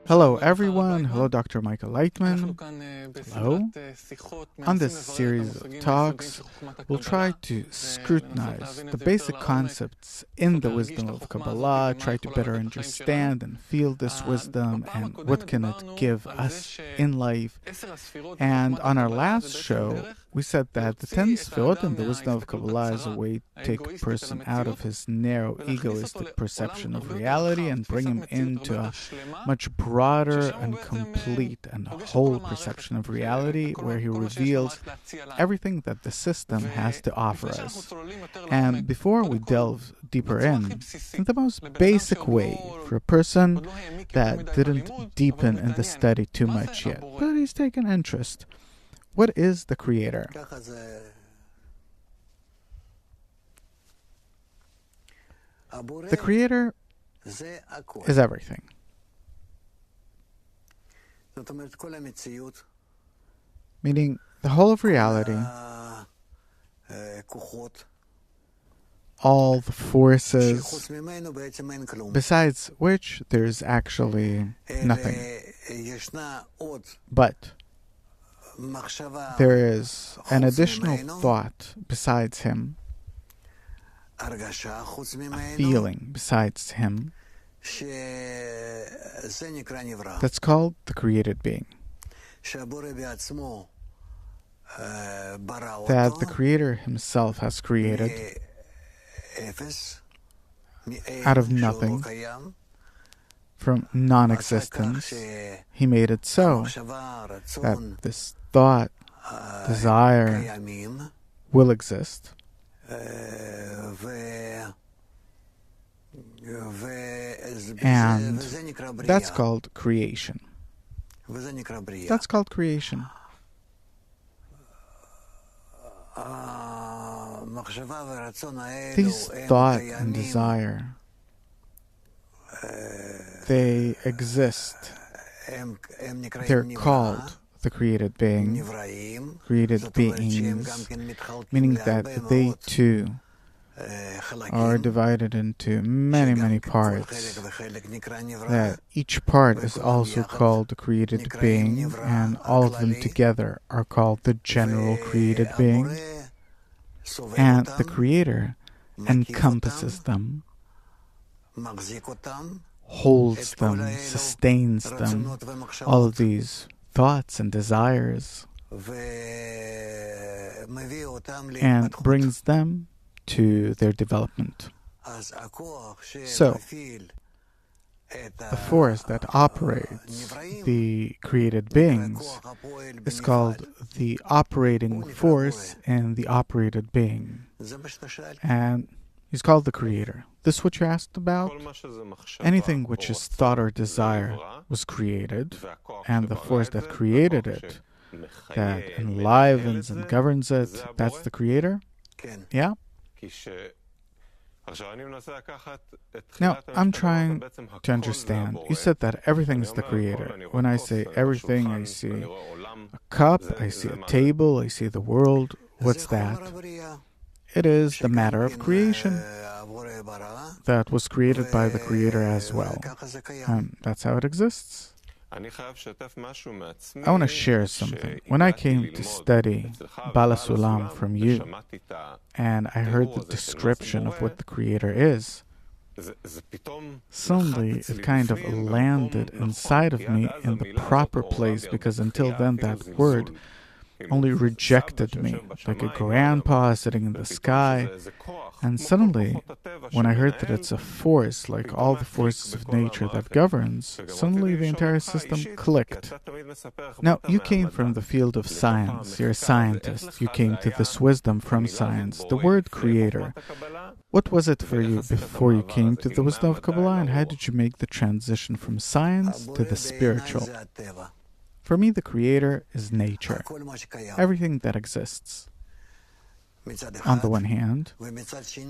Hello everyone, hello Dr. Michael Laitman. Hello. On this series of talks, we'll try to scrutinize the basic concepts in the wisdom of Kabbalah, try to better understand and feel this wisdom and what can it give us in life. And on our last show, we said that the Ten Sefirot in the wisdom of Kabbalah is a way to take a person out of his narrow egoistic perception of reality and bring him into a much broader and complete and whole perception of reality where he reveals everything that the system has to offer us. And before we delve deeper in the most basic way for a person that didn't deepen in the study too much yet, but he's taken interest, what is the Creator? The Creator is everything. Meaning the whole of reality, all the forces, besides which there is actually nothing. But there is an additional thought besides him, a feeling besides him, that's called the created being. That the Creator himself has created out of nothing, from non-existence. He made it so that this thought, desire, will exist. And that's called creation. That's called creation. These thought and desire, they exist. They're called the created being, created beings, meaning that they too are divided into many, many parts. That each part is also called the created being, and all of them together are called the general created being. And the Creator encompasses them, holds them, sustains them, all of these thoughts and desires, and brings them to their development. So, the force that operates the created beings is called the operating force in the operated being. And he's called the Creator. This is what you asked about? Anything which is thought or desire was created, and the force that created it, that enlivens and governs it, that's the Creator? Yeah? Now, I'm trying to understand. You said that everything is the Creator. When I say everything, I see a cup, I see a table, I see the world. What's that? It is the matter of creation that was created by the Creator as well. And that's how it exists. I want to share something. When I came to study Bala Sulam from you, and I heard the description of what the Creator is, suddenly it kind of landed inside of me in the proper place, because until then that word only rejected me, like a grandpa sitting in the sky. And suddenly, when I heard that it's a force, like all the forces of nature that governs, suddenly the entire system clicked. Now, you came from the field of science. You're a scientist. You came to this wisdom from science. The word Creator, what was it for you before you came to the wisdom of Kabbalah, and how did you make the transition from science to the spiritual? For me, the Creator is nature, everything that exists, on the one hand,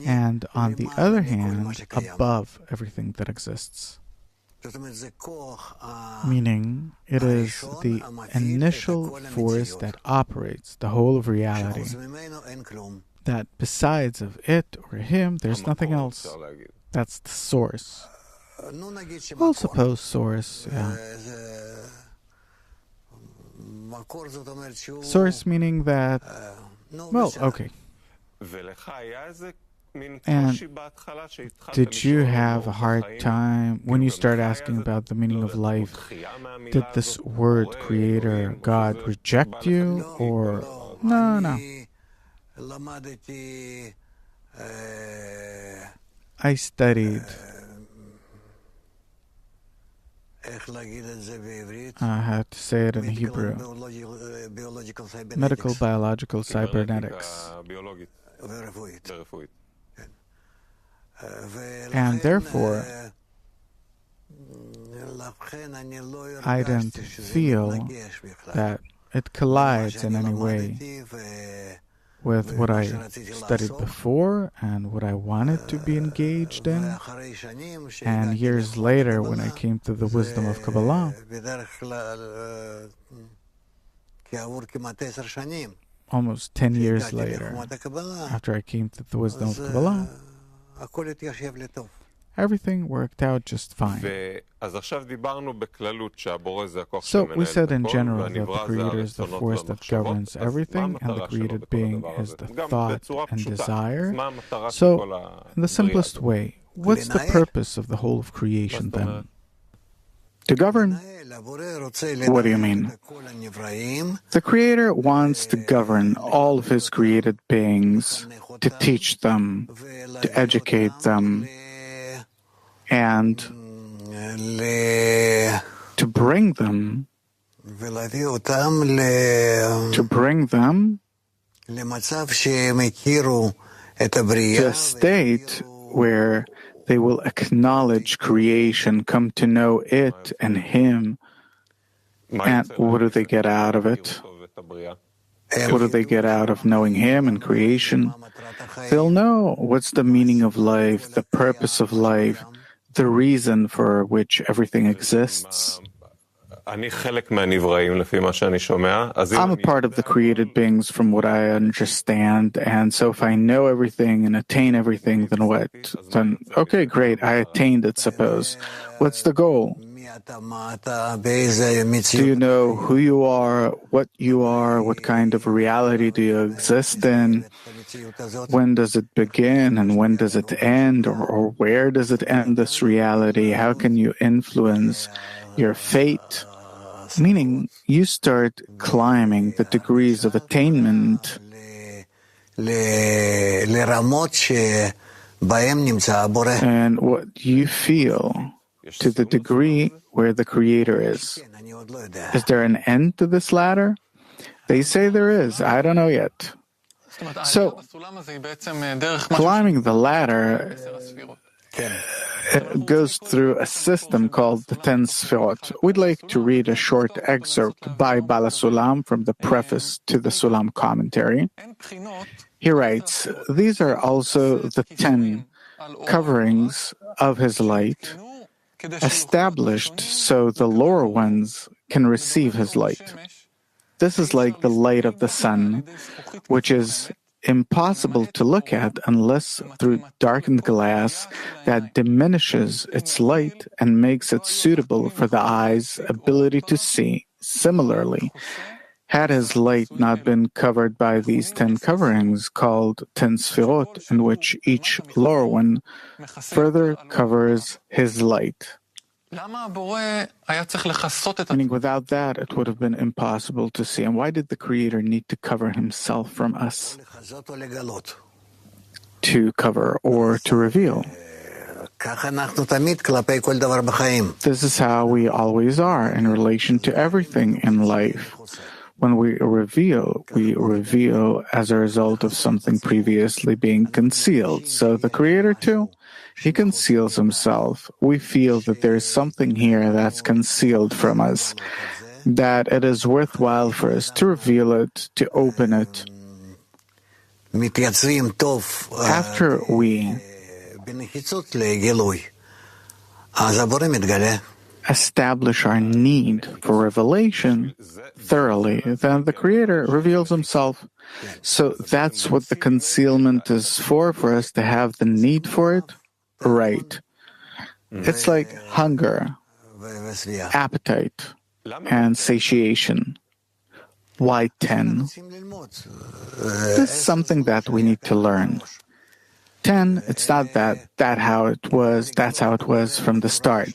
and on the other hand, above everything that exists. Meaning, it is the initial force that operates the whole of reality, that besides of it or him, there's nothing else. That's the source. Well, suppose source, yeah. Source meaning that, well, okay. And did you have a hard time when you start asking about the meaning of life? Did this word creator, God, reject you? Or no. I studied how to say it in Hebrew. Medical, biological, cybernetics. And therefore, I don't feel that it collides in any way with what I studied before and what I wanted to be engaged in. And years later, when I came to the wisdom of Kabbalah, almost 10 years later, after I came to the wisdom of Kabbalah, everything worked out just fine. So we said in general that the Creator is the force that governs everything, and the created being is the thought and desire. So, in the simplest way, what's the purpose of the whole of creation then? To govern. What do you mean? The Creator wants to govern all of His created beings, to teach them, to educate them, and to bring them to a state where they will acknowledge creation, come to know it and Him. And what do they get out of it? What do they get out of knowing Him and creation? They'll know what's the meaning of life, the purpose of life, the reason for which everything exists. I'm a part of the created beings from what I understand, and so if I know everything and attain everything, then what? Then, okay, great, I attained it, suppose. What's the goal? Do you know who you are, what kind of reality do you exist in? When does it begin and when does it end, or where does it end, this reality? How can you influence your fate? Meaning, you start climbing the degrees of attainment and what you feel to the degree where the Creator is. Is there an end to this ladder? They say there is. I don't know yet. So, climbing the ladder goes through a system called the Ten Sefirot. We'd like to read a short excerpt by Bala Sulam from the preface to the Sulam commentary. He writes, "These are also the 10 coverings of His light, established so the lower ones can receive His light. This is like the light of the sun, which is impossible to look at unless through darkened glass that diminishes its light and makes it suitable for the eye's ability to see. Similarly, had His light not been covered by these 10 coverings called Ten Sefirot, in which each lower one further covers His light." Meaning, without that, it would have been impossible to see. And why did the Creator need to cover Himself from us? To cover or to reveal. This is how we always are in relation to everything in life. When we reveal as a result of something previously being concealed. So the Creator too, He conceals Himself. We feel that there is something here that's concealed from us, that it is worthwhile for us to reveal it, to open it. After we establish our need for revelation thoroughly, then the Creator reveals Himself. So that's what the concealment is for us to have the need for it? Right. It's like hunger, appetite, and satiation. Why 10? This is something that we need to learn. 10, it's not that's how it was from the start.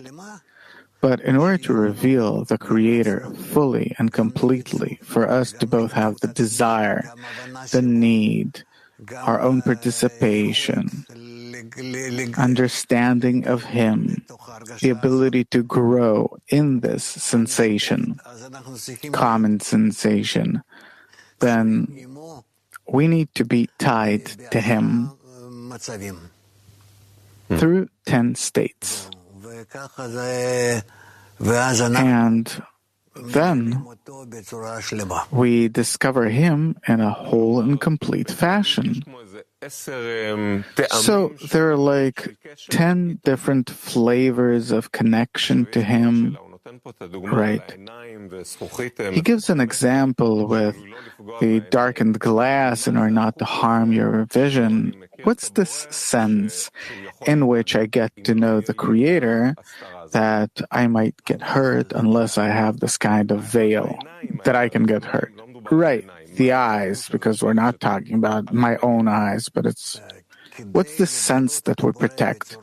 But in order to reveal the Creator fully and completely, for us to both have the desire, the need, our own participation, understanding of Him, the ability to grow in this sensation, common sensation, then we need to be tied to Him through 10 states. And then we discover Him in a whole and complete fashion. So there are like 10 different flavors of connection to Him, right? He gives an example with the darkened glass in order not to harm your vision. What's this sense in which I get to know the Creator that I might get hurt unless I have this kind of veil, that I can get hurt? Right, the eyes, because we're not talking about my own eyes, but what's the sense that we protect?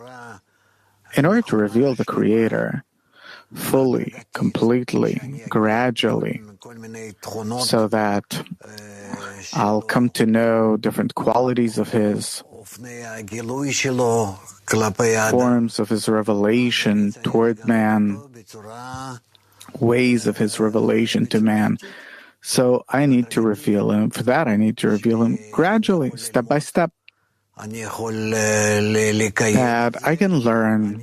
In order to reveal the Creator fully, completely, gradually, so that I'll come to know different qualities of His, forms of His revelation toward man, ways of His revelation to man. So I need to reveal Him. For that, I need to reveal Him gradually, step by step. That I can learn,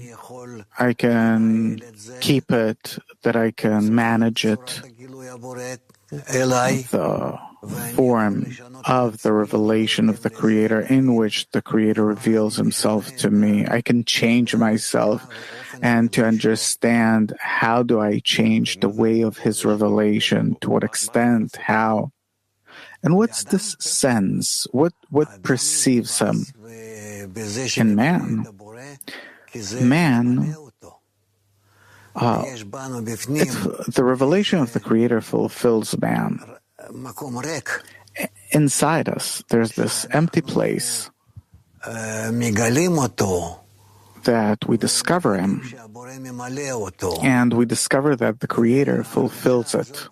I can keep it, that I can manage it. The form of the revelation of the Creator in which the Creator reveals Himself to me. I can change myself, and to understand how do I change the way of His revelation, to what extent, how. And what's this sense? What perceives Him in man? Man, the revelation of the Creator fulfills man. Inside us, there's this empty place that we discover Him, and we discover that the Creator fulfills it.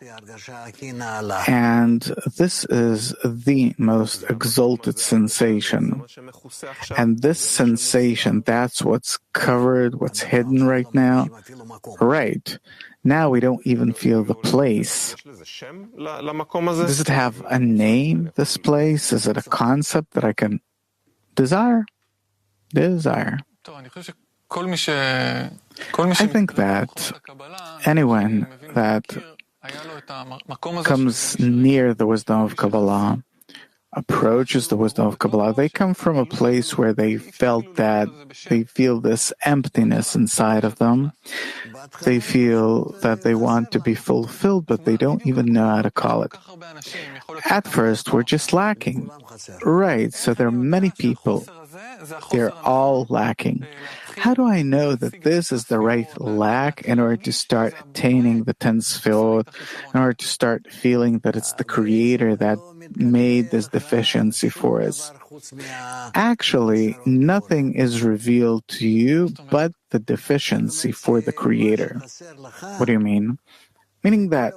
And this is the most exalted sensation. And this sensation, that's what's covered, what's hidden right now. Right. Now we don't even feel the place. Does it have a name, this place? Is it a concept that I can desire? Desire. I think that anyone that comes near the wisdom of Kabbalah, approaches the wisdom of Kabbalah, they come from a place where they felt that they feel this emptiness inside of them. They feel that they want to be fulfilled, but they don't even know how to call it. At first, we're just lacking. Right, so there are many people. They're all lacking. How do I know that this is the right lack in order to start attaining the Ten Sefirot, in order to start feeling that it's the Creator that made this deficiency for us? Actually, nothing is revealed to you but the deficiency for the Creator. What do you mean? Meaning that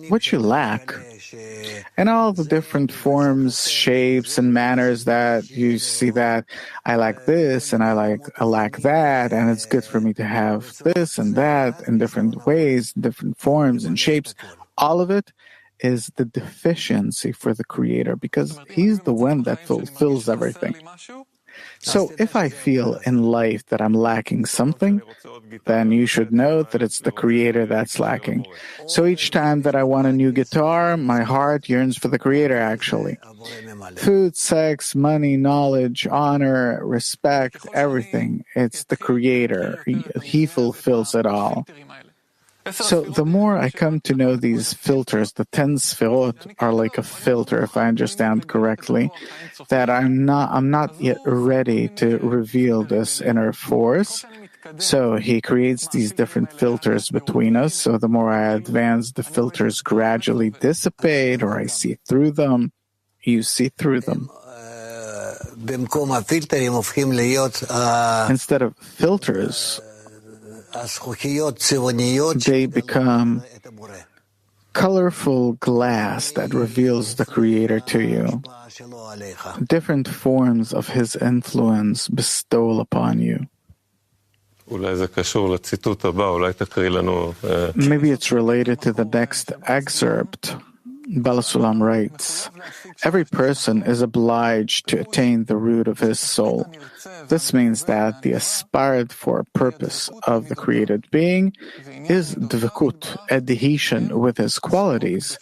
what you lack, and all the different forms, shapes, and manners that you see that I lack this and I lack that, and it's good for me to have this and that in different ways, different forms and shapes. All of it is the deficiency for the Creator, because He's the one that fulfills everything. So if I feel in life that I'm lacking something, then you should know that it's the Creator that's lacking. So each time that I want a new guitar, my heart yearns for the Creator, actually. Food, sex, money, knowledge, honor, respect, everything. It's the Creator. He fulfills it all. So the more I come to know these filters, the 10 Sefirot are like a filter, if I understand correctly, that I'm not yet ready to reveal this inner force. So he creates these different filters between us. So the more I advance, the filters gradually dissipate, or I see through them. You see through them. Instead of filters, they become colorful glass that reveals the Creator to you. Different forms of His influence bestow upon you. Maybe it's related to the next excerpt. Balasulam writes, every person is obliged to attain the root of his soul. This means that the aspired for purpose of the created being is dvekut, adhesion with his qualities.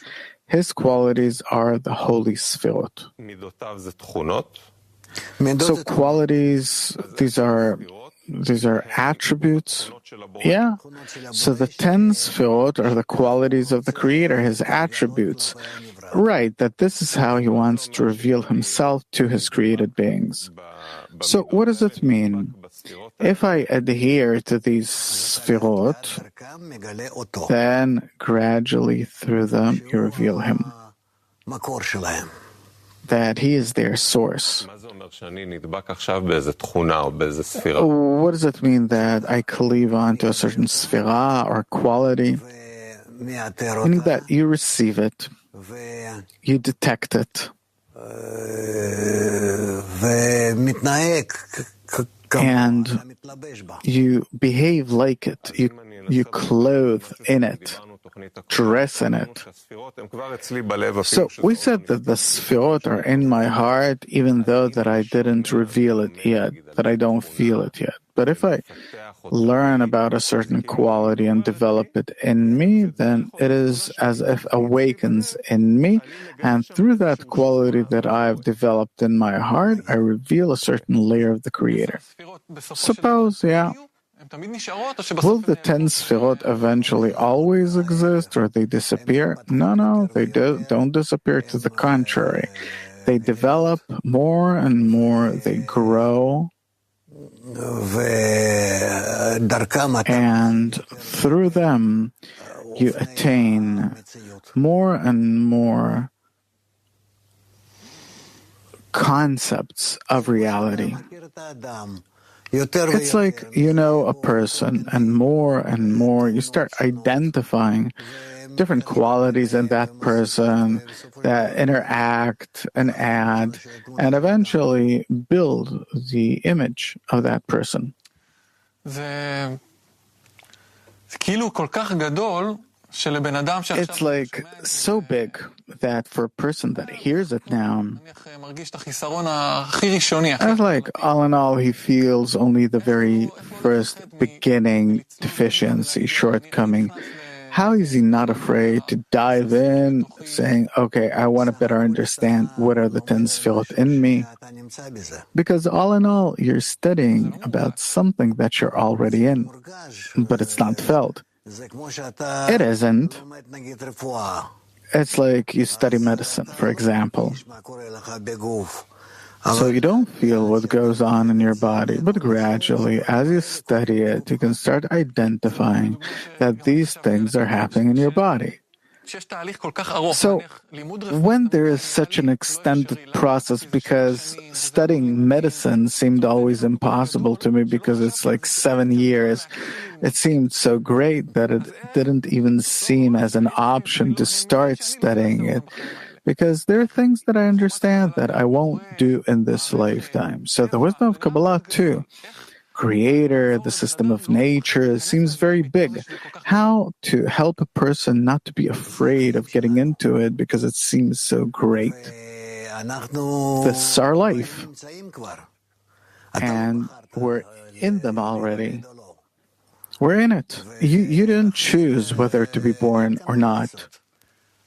His qualities are the holy Sefirot. So qualities, these are attributes. Yeah. So the 10 Sefirot are the qualities of the Creator, His attributes. Right, that this is how He wants to reveal Himself to His created beings. So what does it mean? If I adhere to these Sefirot, then gradually through them you reveal Him, that He is their source. What does it mean that I cleave on to a certain sefirah or quality? Meaning that you receive it, you detect it, and you behave like it, you clothe in it, dress in it. So we said that the Sefirot are in my heart, even though that I didn't reveal it yet, that I don't feel it yet. But if I learn about a certain quality and develop it in me, then it is as if awakens in me, and through that quality that I've developed in my heart, I reveal a certain layer of the Creator. Suppose, will the 10 Sefirot eventually always exist, or they disappear? No, they don't disappear. To the contrary, they develop more and more, they grow, and through them you attain more and more concepts of reality. It's like you know a person, and more you start identifying different qualities in that person that interact and add, and eventually build the image of that person. It's like so big that for a person that hears it now, it's like all in all he feels only the very first beginning deficiency, shortcoming. How is he not afraid to dive in, saying, okay, I want to better understand what are the 10 Sefirot in me? Because all in all, you're studying about something that you're already in, but it's not felt. It isn't. It's like you study medicine, for example. So you don't feel what goes on in your body, but gradually, as you study it, you can start identifying that these things are happening in your body. So when there is such an extended process, because studying medicine seemed always impossible to me because it's like 7 years, it seemed so great that it didn't even seem as an option to start studying it. Because there are things that I understand that I won't do in this lifetime. So the wisdom of Kabbalah too, Creator, the system of nature, seems very big. How to help a person not to be afraid of getting into it because it seems so great. This is our life. And we're in them already. We're in it. You didn't choose whether to be born or not.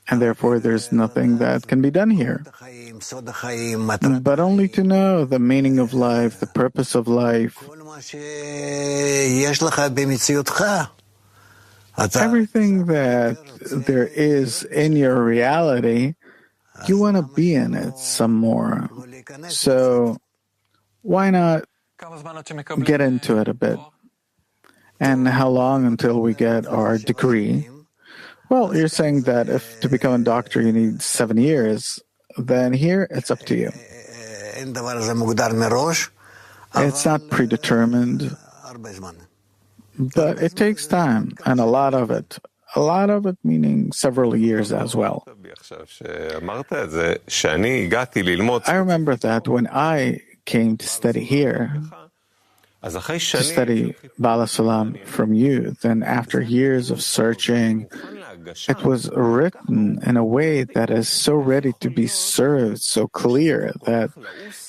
And therefore, there's nothing that can be done here. But only to know the meaning of life, the purpose of life. Everything that there is in your reality, you want to be in it some more. So why not get into it a bit? And how long until we get our degree? Well, you're saying that if to become a doctor you need 7 years, then here it's up to you. It's not predetermined, but it takes time, and a lot of it. A lot of it meaning several years as well. I remember that when I came to study here, to study Bala Salam from you, then after years of searching, it was written in a way that is so ready to be served, so clear, that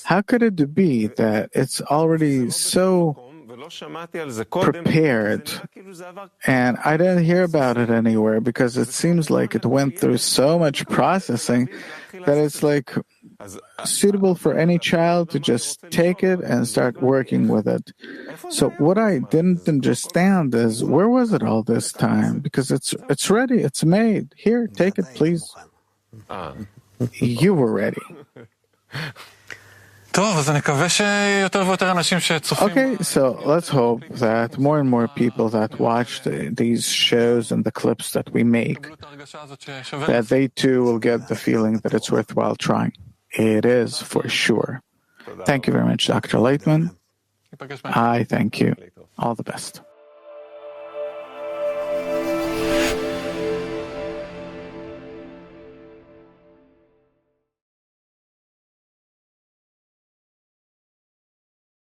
how could it be that it's already so prepared and I didn't hear about it anywhere, because it seems like it went through so much processing that it's like suitable for any child to just take it and start working with it. So what I didn't understand is, where was it all this time? Because it's ready, it's made. Here, take it, please. You were ready. Okay, so let's hope that more and more people that watch these shows and the clips that we make, that they too will get the feeling that it's worthwhile trying. It is, for sure. Thank you very much, Dr. Laitman. I thank you. All the best.